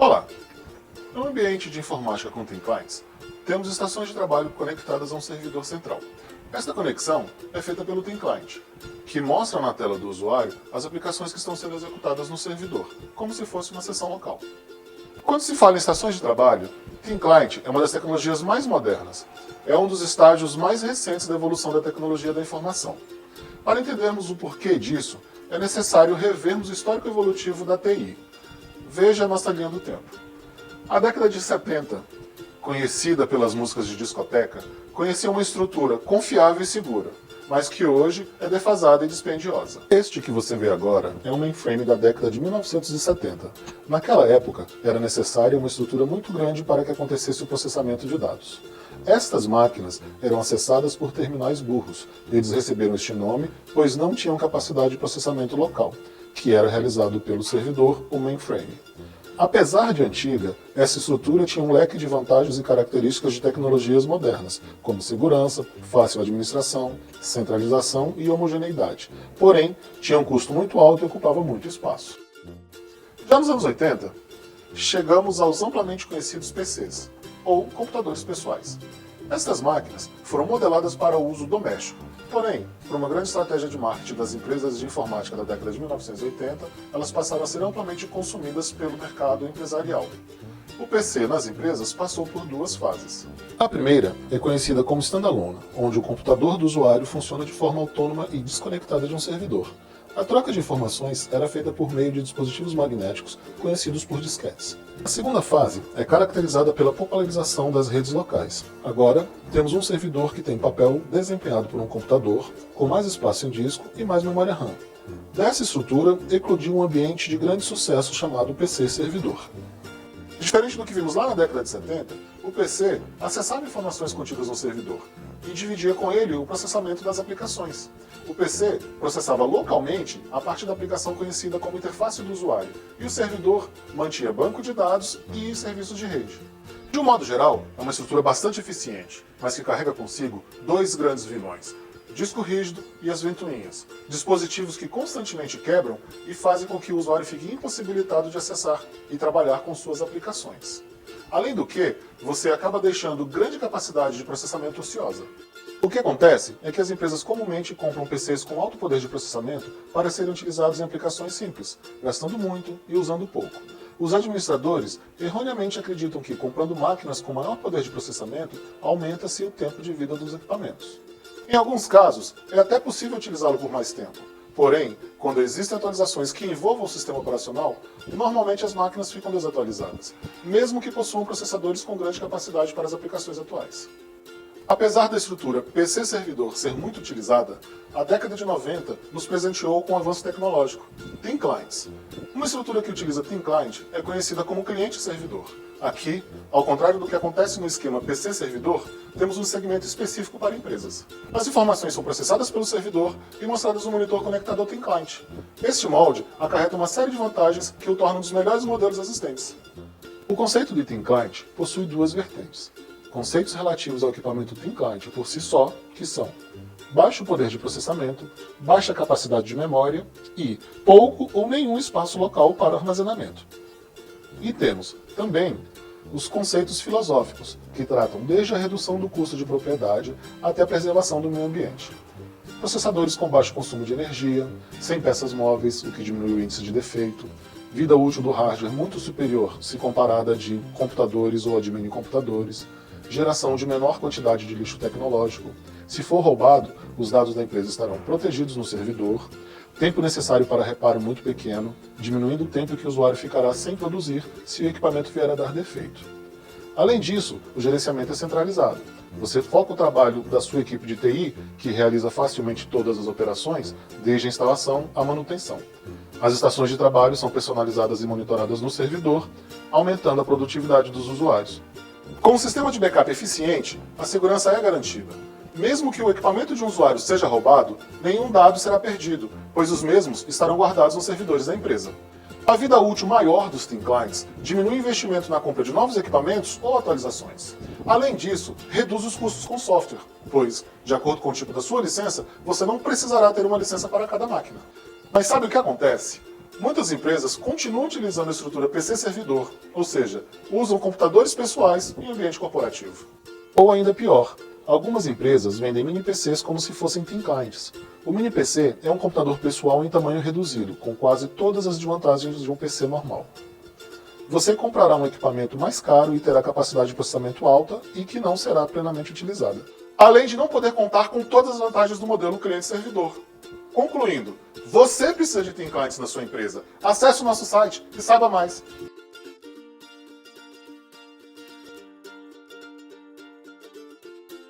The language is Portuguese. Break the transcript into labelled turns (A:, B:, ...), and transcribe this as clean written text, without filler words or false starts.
A: Olá! No ambiente de informática com Thin Clients, temos estações de trabalho conectadas a um servidor central. Esta conexão é feita pelo Thin Client, que mostra na tela do usuário as aplicações que estão sendo executadas no servidor, como se fosse uma sessão local. Quando se fala em estações de trabalho, Thin Client é uma das tecnologias mais modernas. É um dos estágios mais recentes da evolução da tecnologia da informação. Para entendermos o porquê disso, é necessário revermos o histórico evolutivo da TI. Veja a nossa linha do tempo. A década de 70, conhecida pelas músicas de discoteca, conhecia uma estrutura confiável e segura, mas que hoje é defasada e dispendiosa. Este que você vê agora é um mainframe da década de 1970. Naquela época, era necessária uma estrutura muito grande para que acontecesse o processamento de dados. Estas máquinas eram acessadas por terminais burros. Eles receberam este nome, pois não tinham capacidade de processamento local, que era realizado pelo servidor, o mainframe. Apesar de antiga, essa estrutura tinha um leque de vantagens e características de tecnologias modernas, como segurança, fácil administração, centralização e homogeneidade. Porém, tinha um custo muito alto e ocupava muito espaço. Já nos anos 80, chegamos aos amplamente conhecidos PCs, ou computadores pessoais. Estas máquinas foram modeladas para o uso doméstico. Porém, por uma grande estratégia de marketing das empresas de informática da década de 1980, elas passaram a ser amplamente consumidas pelo mercado empresarial. O PC nas empresas passou por duas fases. A primeira é conhecida como standalone, onde o computador do usuário funciona de forma autônoma e desconectada de um servidor. A troca de informações era feita por meio de dispositivos magnéticos, conhecidos por disquetes. A segunda fase é caracterizada pela popularização das redes locais. Agora, temos um servidor que tem papel desempenhado por um computador, com mais espaço em disco e mais memória RAM. Dessa estrutura, eclodiu um ambiente de grande sucesso chamado PC servidor. Diferente do que vimos lá na década de 70, o PC acessava informações contidas no servidor e dividia com ele o processamento das aplicações. O PC processava localmente a partir da aplicação conhecida como interface do usuário, e o servidor mantinha banco de dados e serviços de rede. De um modo geral, é uma estrutura bastante eficiente, mas que carrega consigo dois grandes vilões: o disco rígido e as ventoinhas, dispositivos que constantemente quebram e fazem com que o usuário fique impossibilitado de acessar e trabalhar com suas aplicações. Além do que, você acaba deixando grande capacidade de processamento ociosa. O que acontece é que as empresas comumente compram PCs com alto poder de processamento para serem utilizados em aplicações simples, gastando muito e usando pouco. Os administradores erroneamente acreditam que, comprando máquinas com maior poder de processamento, aumenta-se o tempo de vida dos equipamentos. Em alguns casos, é até possível utilizá-lo por mais tempo. Porém, quando existem atualizações que envolvam o sistema operacional, normalmente as máquinas ficam desatualizadas, mesmo que possuam processadores com grande capacidade para as aplicações atuais. Apesar da estrutura PC-servidor ser muito utilizada, a década de 90 nos presenteou com um avanço tecnológico: Thin Clients. Uma estrutura que utiliza Thin Client é conhecida como cliente-servidor. Aqui, ao contrário do que acontece no esquema PC-servidor, temos um segmento específico para empresas. As informações são processadas pelo servidor e mostradas no monitor conectado ao Thin Client. Este molde acarreta uma série de vantagens que o tornam um dos melhores modelos existentes. O conceito de Thin Client possui duas vertentes: conceitos relativos ao equipamento Thin Client por si só, que são baixo poder de processamento, baixa capacidade de memória e pouco ou nenhum espaço local para armazenamento. E temos, também, os conceitos filosóficos, que tratam desde a redução do custo de propriedade até a preservação do meio ambiente. Processadores com baixo consumo de energia, sem peças móveis, o que diminui o índice de defeito, vida útil do hardware muito superior se comparada a de computadores ou a de mini-computadores, geração de menor quantidade de lixo tecnológico. Se for roubado, os dados da empresa estarão protegidos no servidor, tempo necessário para reparo muito pequeno, diminuindo o tempo que o usuário ficará sem produzir se o equipamento vier a dar defeito. Além disso, o gerenciamento é centralizado. Você foca o trabalho da sua equipe de TI, que realiza facilmente todas as operações, desde a instalação à manutenção. As estações de trabalho são personalizadas e monitoradas no servidor, aumentando a produtividade dos usuários. Com um sistema de backup eficiente, a segurança é garantida. Mesmo que o equipamento de um usuário seja roubado, nenhum dado será perdido, pois os mesmos estarão guardados nos servidores da empresa. A vida útil maior dos Thin Clients diminui o investimento na compra de novos equipamentos ou atualizações. Além disso, reduz os custos com software, pois, de acordo com o tipo da sua licença, você não precisará ter uma licença para cada máquina. Mas sabe o que acontece? Muitas empresas continuam utilizando a estrutura PC-servidor, ou seja, usam computadores pessoais em ambiente corporativo. Ou ainda pior, algumas empresas vendem mini-PCs como se fossem thin clients. O mini-PC é um computador pessoal em tamanho reduzido, com quase todas as desvantagens de um PC normal. Você comprará um equipamento mais caro e terá capacidade de processamento alta e que não será plenamente utilizada. Além de não poder contar com todas as vantagens do modelo cliente-servidor. Concluindo, você precisa de thin clients na sua empresa. Acesse o nosso site e saiba mais.